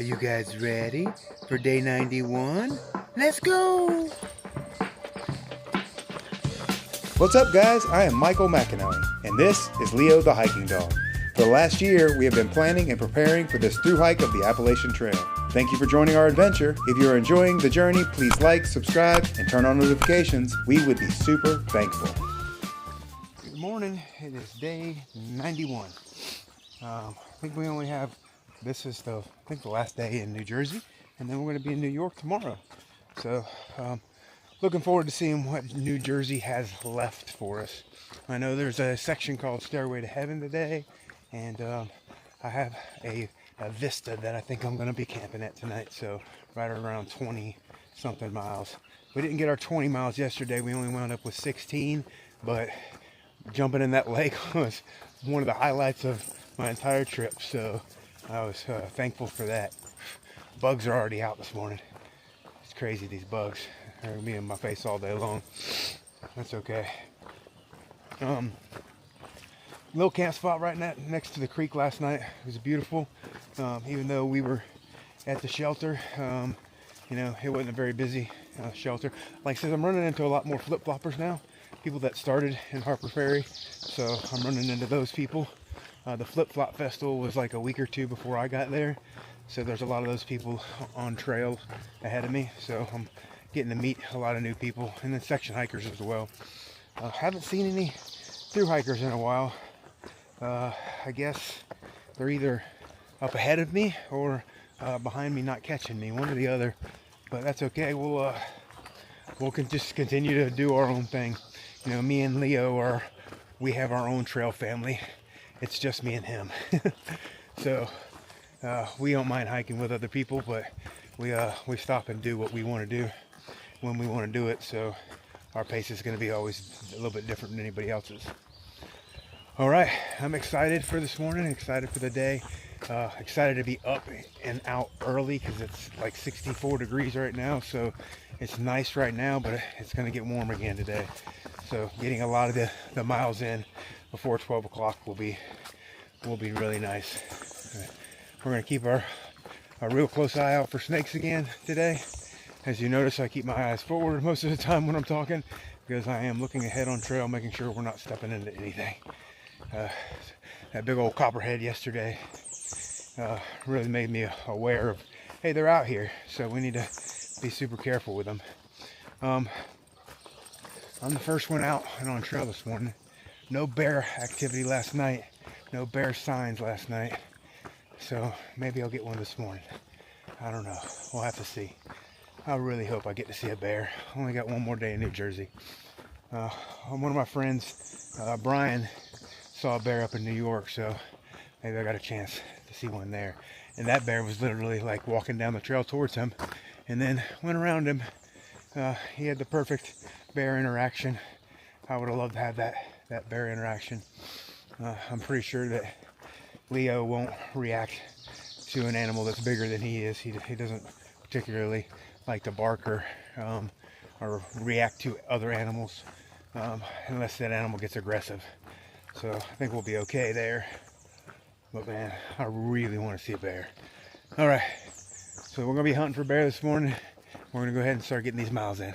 Are you guys ready for day 91? Let's go! What's up, guys? I am Michael McAnally, and this is Leo the Hiking Dog. For the last year, we have been planning and preparing for this thru hike of the Appalachian Trail. Thank you for joining our adventure. If you are enjoying the journey, please like, subscribe, and turn on notifications. We would be super thankful. Good morning. It is day 91. I think we only have, this is the last day in New Jersey, and then we're going to be in New York tomorrow. So, looking forward to seeing what New Jersey has left for us. I know there's a section called Stairway to Heaven today, and I have a vista that I think I'm going to be camping at tonight, so right around 20 something miles. We didn't get our 20 miles yesterday. We only wound up with 16, but jumping in that lake was one of the highlights of my entire trip, so I was thankful for that. Bugs are already out this morning. It's crazy, these bugs. They're gonna be in my face all day long. That's okay. Little camp spot right next to the creek last night. It was beautiful. Even though we were at the shelter, it wasn't a very busy shelter. Like I said, I'm running into a lot more flip-floppers now. People that started in Harper Ferry. So I'm running into those people. The flip-flop festival was like a week or two before I got there. So there's a lot of those people on trail ahead of me. So I'm getting to meet a lot of new people, and then section hikers as well. Haven't seen any through hikers in a while. I guess they're either up ahead of me or behind me, not catching me, one or the other. But that's okay. We'll just continue to do our own thing. Me and Leo we have our own trail family. It's just me and him. So we don't mind hiking with other people, but we stop and do what we want to do when we want to do it. So our pace is going to be always a little bit different than anybody else's. All right, I'm excited for this morning, excited for the day, excited to be up and out early because it's like 64 degrees right now. So it's nice right now, but it's going to get warm again today. So getting a lot of the miles in before 12 o'clock will be really nice. We're going to keep our real close eye out for snakes again today. As you notice, I keep my eyes forward most of the time when I'm talking because I am looking ahead on trail, making sure we're not stepping into anything. That big old copperhead yesterday really made me aware of, hey, they're out here, so we need to be super careful with them. I'm the first one out and on trail this morning. No bear activity last night, no bear signs last night, so maybe I'll get one this morning. I don't know, we'll have to see. I really hope I get to see a bear. Only got one more day in New Jersey. One of my friends, Brian, saw a bear up in New York, so maybe I got a chance to see one there. And that bear was literally like walking down the trail towards him and then went around him. He had the perfect bear interaction. I would have loved to have that bear interaction. I'm pretty sure that Leo won't react to an animal that's bigger than he is. He doesn't particularly like to bark or react to other animals unless that animal gets aggressive. So I think we'll be okay there. But man, I really want to see a bear. All right, so we're gonna be hunting for bear this morning. We're gonna go ahead and start getting these miles in.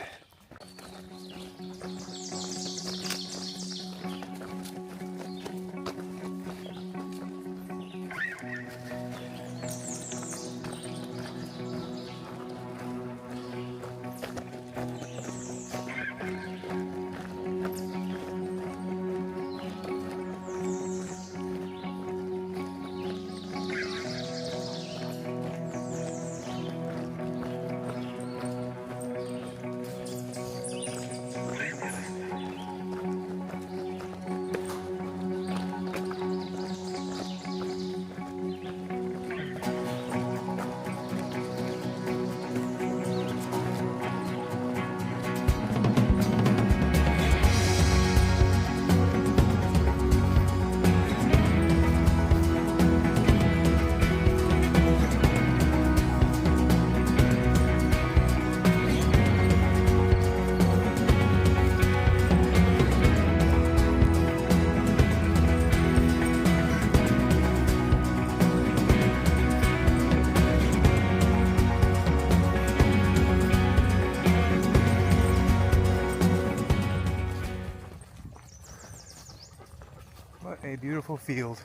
beautiful field.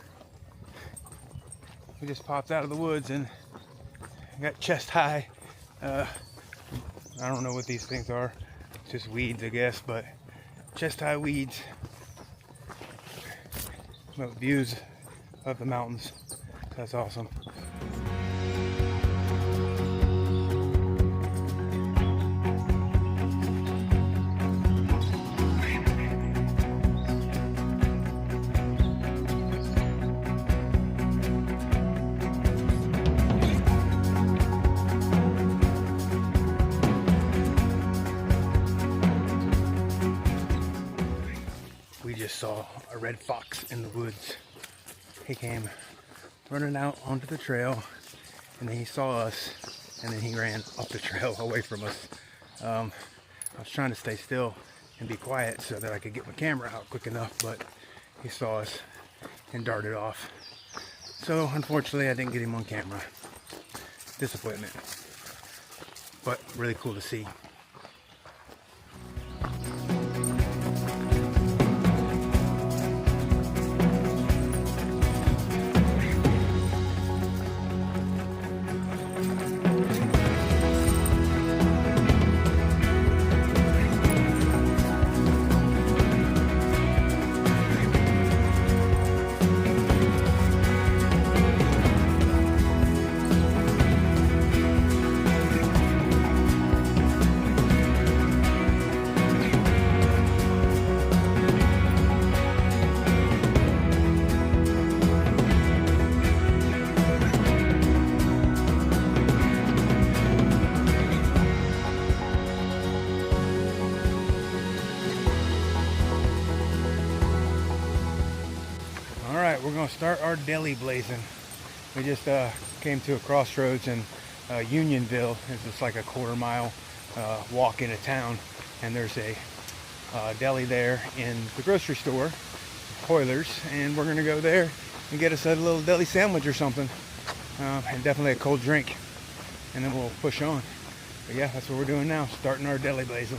We just popped out of the woods and got chest high. I don't know what these things are. Just weeds, I guess, but chest high weeds. But views of the mountains. That's awesome. We just saw a red fox in the woods. He came running out onto the trail, and then he saw us, and then he ran up the trail away from us. I was trying to stay still and be quiet so that I could get my camera out quick enough, but he saw us and darted off. So unfortunately I didn't get him on camera. Disappointment, but really cool to see. We're gonna start our deli blazing. We just came to a crossroads in Unionville. It's just like a quarter-mile walk into town, and there's a deli there in the grocery store, Hoyler's, and we're gonna go there and get us a little deli sandwich or something, and definitely a cold drink, and then we'll push on. But yeah, that's what we're doing now, starting our deli blazing.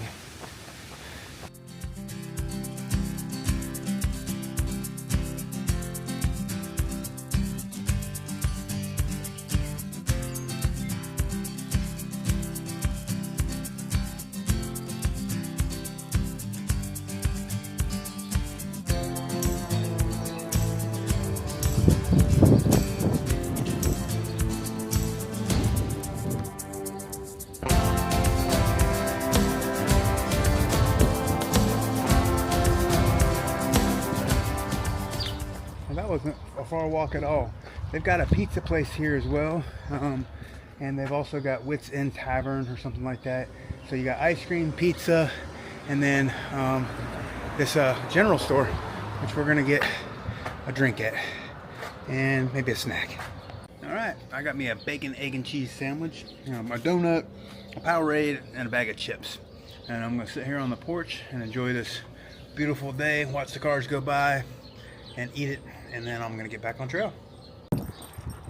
That wasn't a far walk at all. They've got a pizza place here as well, and they've also got Wits End Tavern or something like that. So you got ice cream, pizza, and then this general store, which we're gonna get a drink at and maybe a snack. All right, I got me a bacon, egg, and cheese sandwich, my donut, a Powerade, and a bag of chips. And I'm gonna sit here on the porch and enjoy this beautiful day, watch the cars go by, and eat it, and then I'm gonna get back on trail.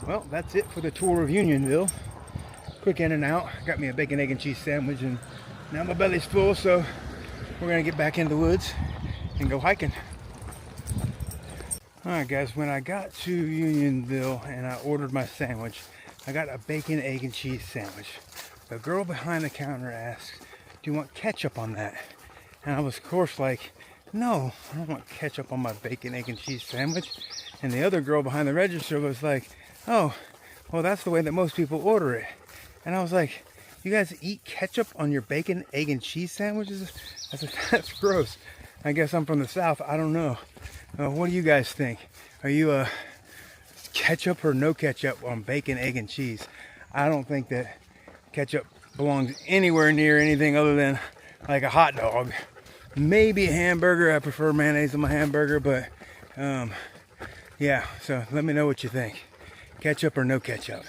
Well, that's it for the tour of Unionville. Quick in and out. Got me a bacon, egg, and cheese sandwich, and now my belly's full, so we're gonna get back in the woods and go hiking. Alright guys, when I got to Unionville and I ordered my sandwich, I got a bacon, egg, and cheese sandwich. The girl behind the counter asked, "Do you want ketchup on that?" And I was of course like, "No, I don't want ketchup on my bacon, egg, and cheese sandwich." And the other girl behind the register was like, "Oh, well, that's the way that most people order it." And I was like, "You guys eat ketchup on your bacon, egg, and cheese sandwiches?" I said, "That's gross." I guess I'm from the South. I don't know. What do you guys think? Are you ketchup or no ketchup on bacon, egg, and cheese? I don't think that ketchup belongs anywhere near anything other than like a hot dog. Maybe a hamburger. I prefer mayonnaise on my hamburger, but yeah, so let me know what you think. Ketchup or no ketchup?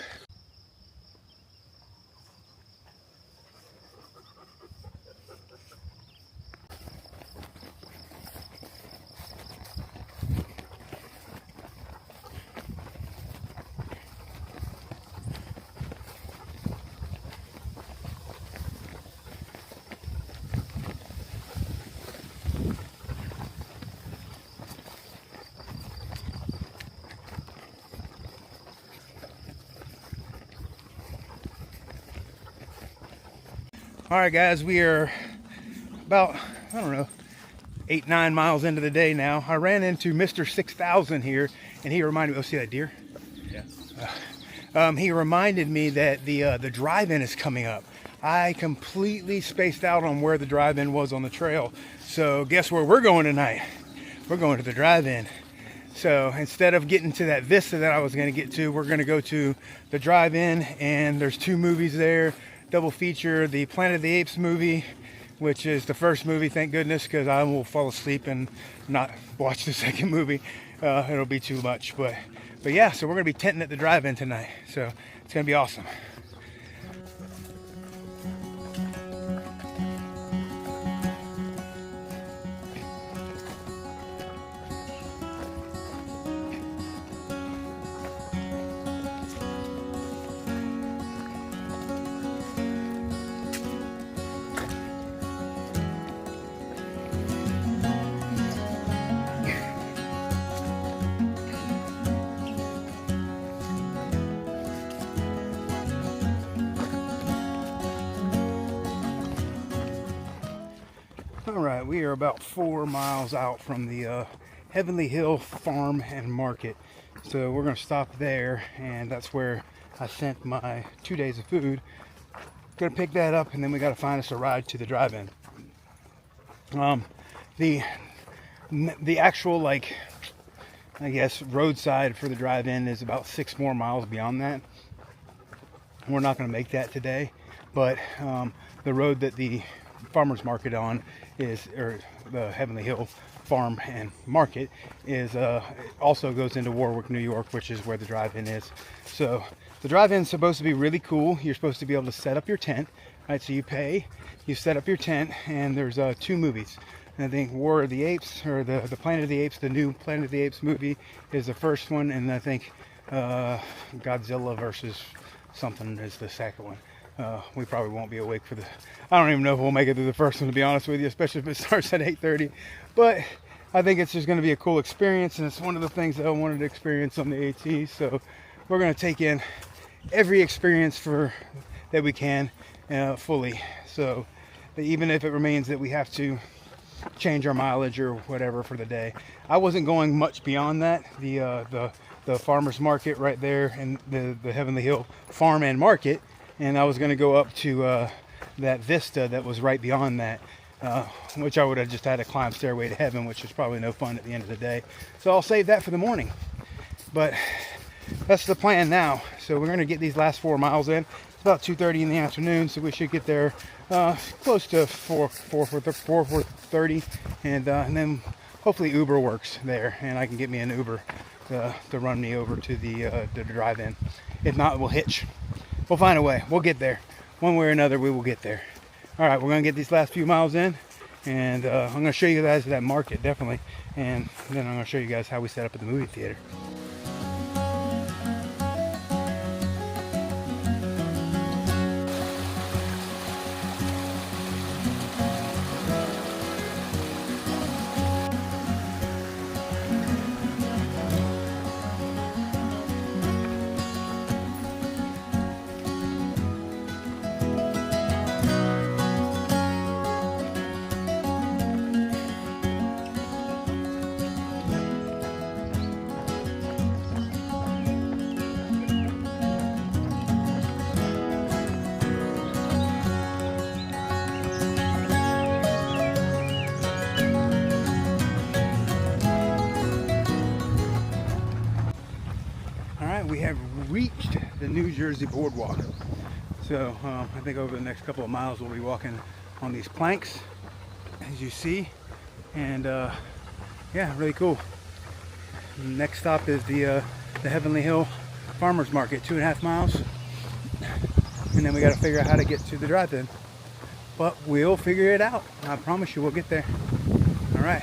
All right, guys, we are about, I don't know, 8-9 miles into the day now. I ran into Mr. 6000 here, and he reminded me, oh, see that deer? Yeah. He reminded me that the drive-in is coming up. I completely spaced out on where the drive-in was on the trail. So guess where we're going tonight? We're going to the drive-in. So instead of getting to that Vista that I was going to get to, we're going to go to the drive-in, and there's 2 movies there. Double feature, the Planet of the Apes movie, which is the first movie, thank goodness, because I will fall asleep and not watch the second movie. It'll be too much. But yeah, so we're going to be tenting at the drive-in tonight. So it's going to be awesome. Alright, we are about 4 miles out from the Heavenly Hill Farm and Market. So we're going to stop there, and that's where I sent my 2 days of food. Going to pick that up, and then we got to find us a ride to the drive-in. The actual, like, I guess, roadside for the drive-in is about 6 more miles beyond that. We're not going to make that today, but the road that the farmer's market on is, or the Heavenly Hill Farm and Market is, also goes into Warwick, New York, which is where the drive-in is. So the drive-in is supposed to be really cool. You're supposed to be able to set up your tent, right? So you pay, you set up your tent, and there's 2 movies. And I think War of the Apes, or the Planet of the Apes, the new Planet of the Apes movie is the first one, and I think Godzilla versus something is the second one. We probably won't be awake for the, I don't even know if we'll make it through the first one, to be honest with you, especially if it starts at 8:30. But I think it's just going to be a cool experience, and it's one of the things that I wanted to experience on the AT. So we're going to take in every experience that we can fully. So even if it remains that we have to change our mileage or whatever for the day. I wasn't going much beyond that. The farmer's market right there, and the Heavenly Hill Farm and Market. And I was going to go up to that Vista that was right beyond that, which I would have just had to climb Stairway to Heaven, which is probably no fun at the end of the day. So I'll save that for the morning. But that's the plan now. So we're going to get these last 4 miles in. It's about 2:30 in the afternoon, so we should get there close to 4:30, and then hopefully Uber works there, and I can get me an Uber to run me over to the drive-in. If not, we'll hitch. We'll find a way. We'll get there. One way or another, we will get there. All right, we're going to get these last few miles in, and I'm going to show you guys that market, definitely. And then I'm going to show you guys how we set up at the movie theater. We have reached the New Jersey Boardwalk. So I think over the next couple of miles we'll be walking on these planks, as you see, and yeah, really cool. Next stop is the Heavenly Hill Farmers Market, 2.5 miles, and then we got to figure out how to get to the drive-in. But we'll figure it out. I promise you, we'll get there. All right.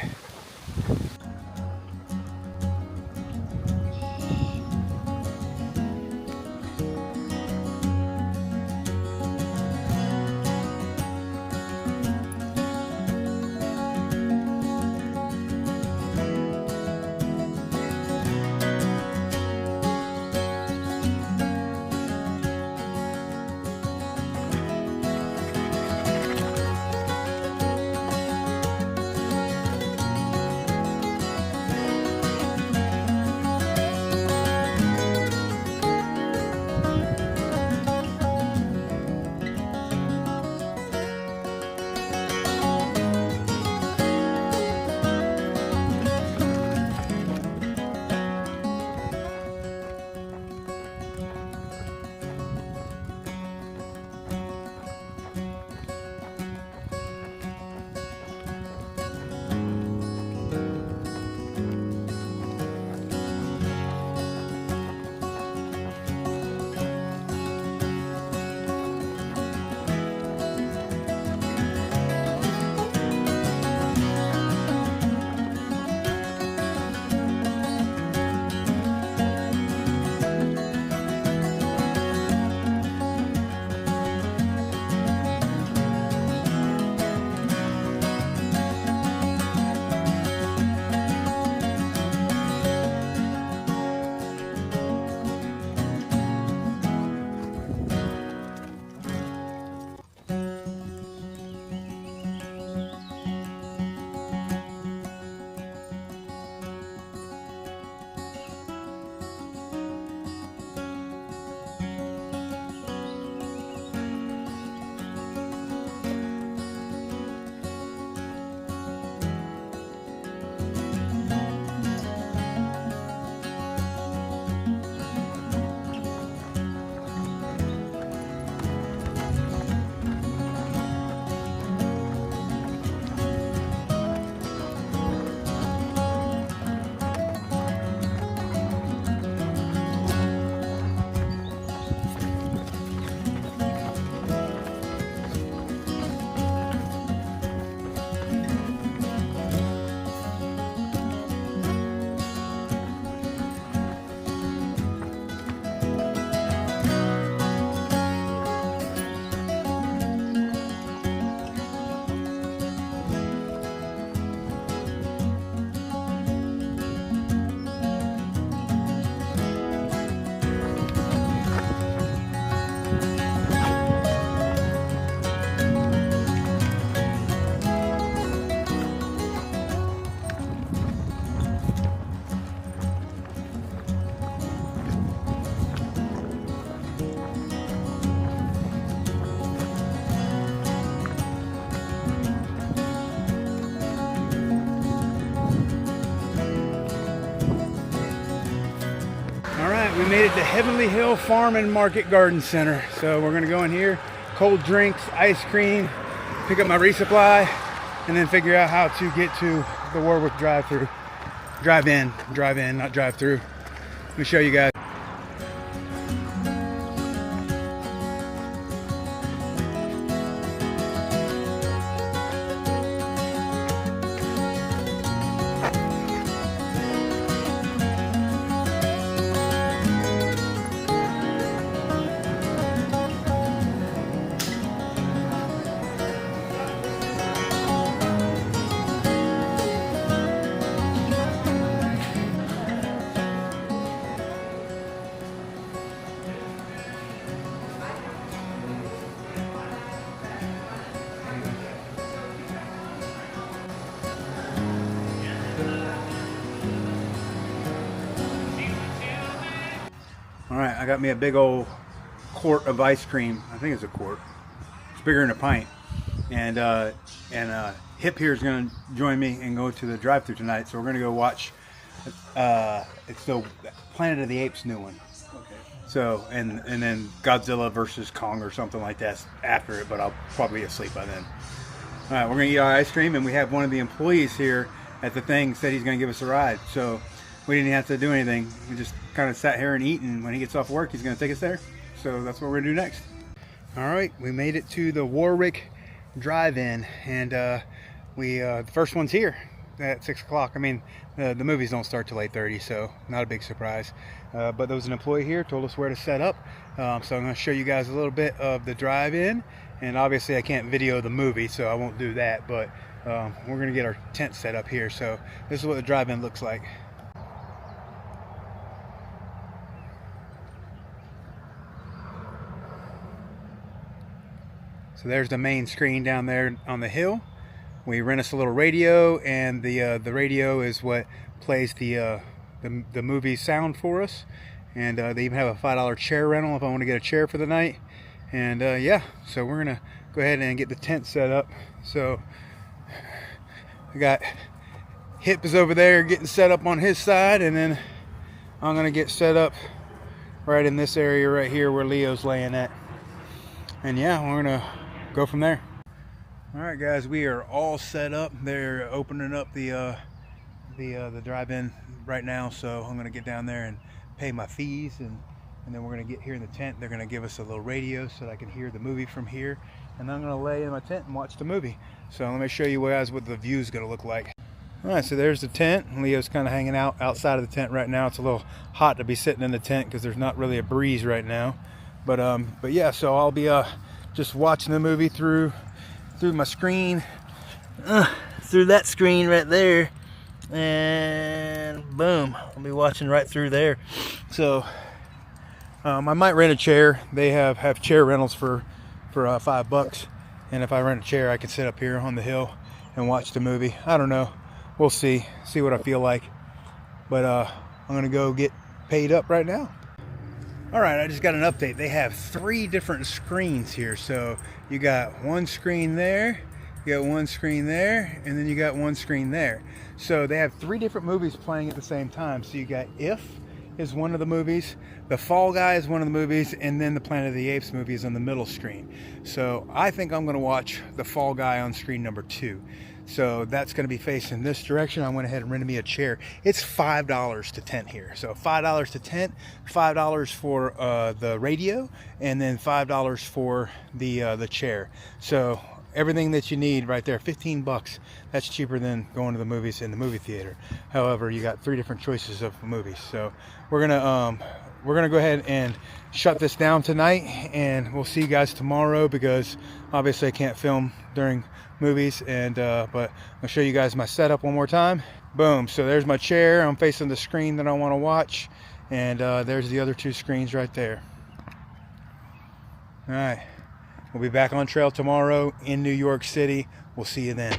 made it to Heavenly Hill Farm and Market Garden Center. So we're gonna go in here, cold drinks, ice cream, pick up my resupply, and then figure out how to get to the Warwick drive-through. Drive-in, not drive-through. Let me show you guys. All right, I got me a big old quart of ice cream. I think it's a quart. It's bigger than a pint. And Hip here is going to join me and go to the drive-thru tonight. So we're going to go watch. It's the Planet of the Apes new one. Okay. So and then Godzilla versus Kong or something like that after it. But I'll probably be asleep by then. All right, we're going to eat our ice cream, and we have one of the employees here at the thing said he's going to give us a ride. So we didn't have to do anything. We just kind of sat here and eat, and when he gets off work, he's going to take us there. So that's what we're going to do next. All right, we made it to the Warwick Drive-In, and the first one's here at 6 o'clock. I mean, the movies don't start till 8:30, so not a big surprise. But there was an employee here, told us where to set up. So I'm going to show you guys a little bit of the drive-in, and obviously I can't video the movie, so I won't do that. But we're going to get our tent set up here. So this is what the drive-in looks like. So there's the main screen down there on the hill. We rent us a little radio, and the radio is what plays the movie sound for us. And they even have a $5 chair rental if I want to get a chair for the night. And yeah, so we're gonna go ahead and get the tent set up. So I got Hip is over there getting set up on his side, and then I'm gonna get set up right in this area right here where Leo's laying at. And yeah, we're gonna go from there. All right, guys, we are all set up. They're opening up the drive-in right now, so I'm gonna get down there and pay my fees, and then we're gonna get here in the tent. They're gonna give us a little radio so that I can hear the movie from here, and I'm gonna lay in my tent and watch the movie. So let me show you guys what the view is gonna look like. All right, so there's the tent. Leo's kind of hanging out outside of the tent right now. It's a little hot to be sitting in the tent because there's not really a breeze right now. But yeah, so I'll be just watching the movie through my screen, through that screen right there, and boom, I'll be watching right through there. So I might rent a chair. They have chair rentals for $5, and if I rent a chair, I can sit up here on the hill and watch the movie. I don't know, we'll see what I feel like. But I'm gonna go get paid up right now. All right, I just got an update. They have 3 different screens here. So you got one screen there, you got one screen there, and then you got one screen there. So they have 3 different movies playing at the same time. So you got If is one of the movies, The Fall Guy is one of the movies, and then the Planet of the Apes movie is on the middle screen. So I think I'm gonna watch The Fall Guy on screen number 2. So that's going to be facing this direction. I went ahead and rented me a chair. It's $5 to tent here. So $5 to tent, $5 for the radio, and then $5 for the chair. So everything that you need right there, $15. That's cheaper than going to the movies in the movie theater. However, you got 3 different choices of movies. So we're gonna go ahead and shut this down tonight, and we'll see you guys tomorrow because obviously I can't film during movies, and but I'll show you guys my setup one more time. Boom, so there's my chair. I'm facing the screen that I want to watch, and there's the other 2 screens right there. All right, we'll be back on trail tomorrow in New York City. We'll see you then.